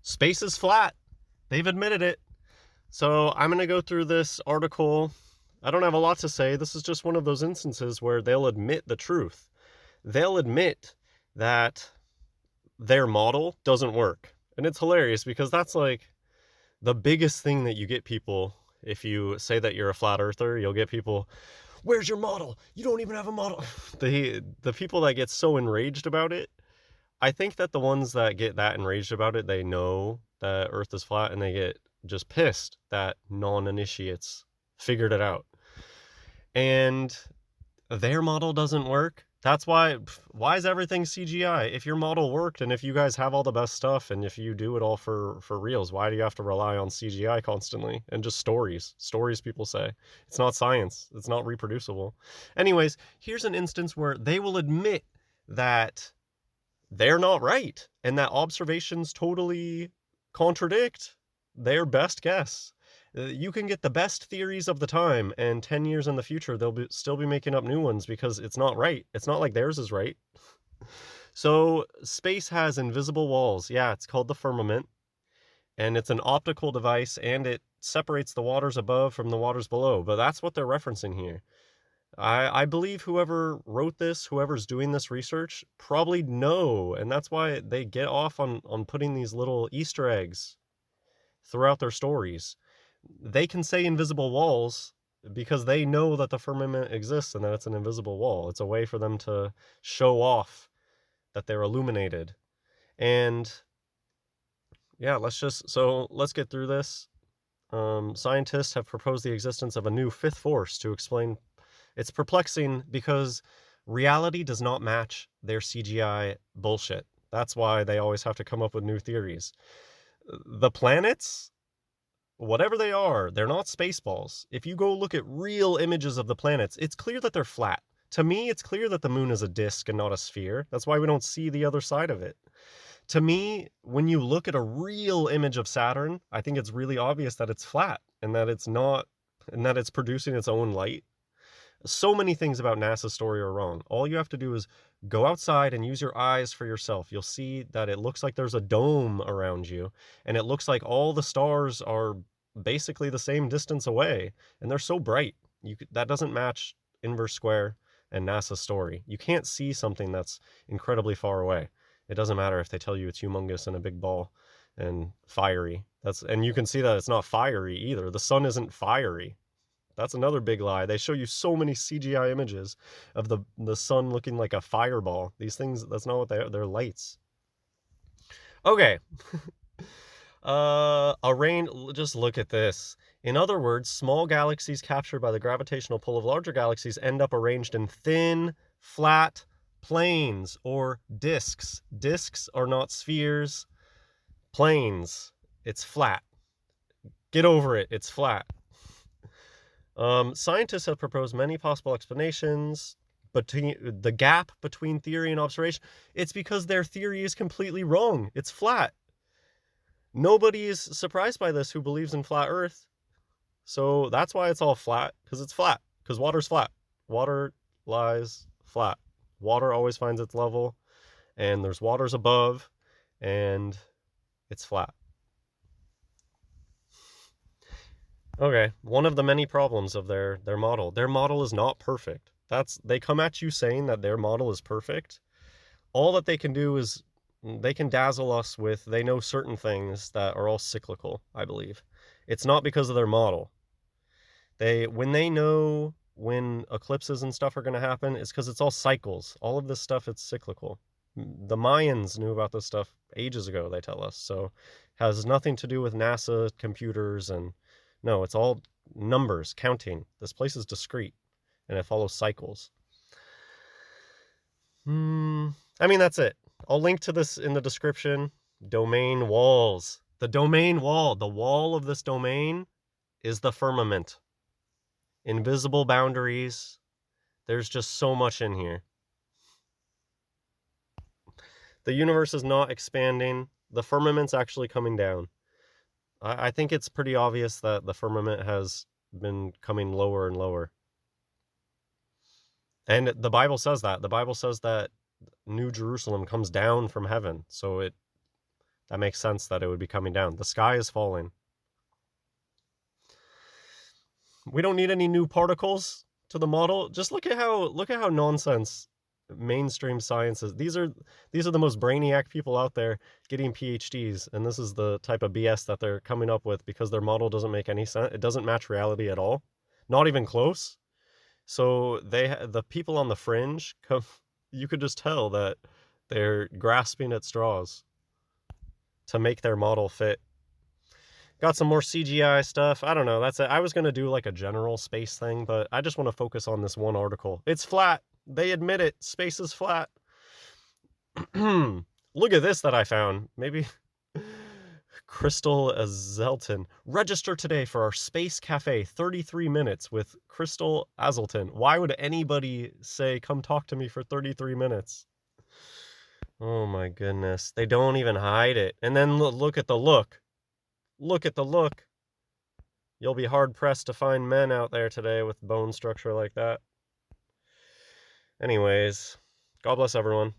Space is flat. They've admitted it. So I'm going to go through this article. I don't have a lot to say. This is just one of those instances where they'll admit the truth. They'll admit that their model doesn't work. And it's hilarious because that's like the biggest thing that you get people. If you say that you're a flat earther, you'll get people, where's your model? You don't even have a model. The people that get so enraged about it, I think that the ones that get that enraged about it, they know that Earth is flat and they get just pissed that non-initiates figured it out. And their model doesn't work. That's why is everything CGI? If your model worked and if you guys have all the best stuff and if you do it all for reals, why do you have to rely on CGI constantly and just stories people say? It's not science. It's not reproducible. Anyways, here's an instance where they will admit that they're not right and that observations totally contradict their best guess. You can get the best theories of the time, and 10 years in the future, they'll still be making up new ones because it's not right. It's not like theirs is right. So, space has invisible walls. Yeah, it's called the firmament, and it's an optical device, and it separates the waters above from the waters below. But that's what they're referencing here. I believe whoever wrote this, whoever's doing this research, probably know, and that's why they get off on putting these little Easter eggs throughout their stories. They can say invisible walls because they know that the firmament exists and that it's an invisible wall. It's a way for them to show off that they're illuminated. And yeah, let's get through this. Scientists have proposed the existence of a new fifth force to explain. It's perplexing because reality does not match their CGI bullshit. That's why they always have to come up with new theories. The planets, whatever they are, they're not spaceballs. If you go look at real images of the planets, it's clear that they're flat. To me, it's clear that the moon is a disk and not a sphere. That's why we don't see the other side of it. To me, when you look at a real image of Saturn, I think it's really obvious that it's flat and that it's producing its own light. So many things about NASA's story are wrong. All you have to do is go outside and use your eyes for yourself. You'll see that it looks like there's a dome around you, and it looks like all the stars are basically the same distance away, and they're so bright. That doesn't match inverse square and NASA's story. You can't see something that's incredibly far away. It doesn't matter if they tell you it's humongous and a big ball and fiery. And you can see that it's not fiery either. The sun isn't fiery. That's another big lie. They show you so many CGI images of the sun looking like a fireball. These things, that's not what they are. They're lights. Okay. Just look at this. In other words, small galaxies captured by the gravitational pull of larger galaxies end up arranged in thin, flat planes or disks. Disks are not spheres. Planes. It's flat. Get over it. It's flat. Scientists have proposed many possible explanations, but the gap between theory and observation, it's because their theory is completely wrong. It's flat. Nobody is surprised by this who believes in flat Earth. So that's why it's all flat, because it's flat, because water's flat. Water lies flat. Water always finds its level, and there's waters above, and it's flat. Okay, one of the many problems of their model. Their model is not perfect. They come at you saying that their model is perfect. All that they can do is they can dazzle us with they know certain things that are all cyclical, I believe. It's not because of their model. When they know when eclipses and stuff are going to happen, it's because it's all cycles. All of this stuff, it's cyclical. The Mayans knew about this stuff ages ago, they tell us. So it has nothing to do with NASA computers and no, it's all numbers, counting. This place is discrete, and it follows cycles. I mean, that's it. I'll link to this in the description. Domain walls. The domain wall. The wall of this domain is the firmament. Invisible boundaries. There's just so much in here. The universe is not expanding. The firmament's actually coming down. I think it's pretty obvious that the firmament has been coming lower and lower. And the Bible says that. The Bible says that New Jerusalem comes down from heaven. So That makes sense that it would be coming down. The sky is falling. We don't need any new particles to the model. Just look at how nonsense mainstream science is. These are the most brainiac people out there getting PhDs, and this is the type of BS that they're coming up with because their model doesn't make any sense. It doesn't match reality at all, not even close. So the people on the fringe, you could just tell that they're grasping at straws to make their model fit. Got some more CGI stuff. I don't know. That's it. I was going to do like a general space thing, but I just want to focus on this one article. It's flat. They admit it. Space is flat. Look at this that I found. Maybe Crystal Azelton. Register today for our Space Cafe 33 minutes with Crystal Azelton. Why would anybody say, come talk to me for 33 minutes? Oh my goodness. They don't even hide it. And then look at the look. Look at the look. You'll be hard-pressed to find men out there today with bone structure like that. Anyways, God bless everyone.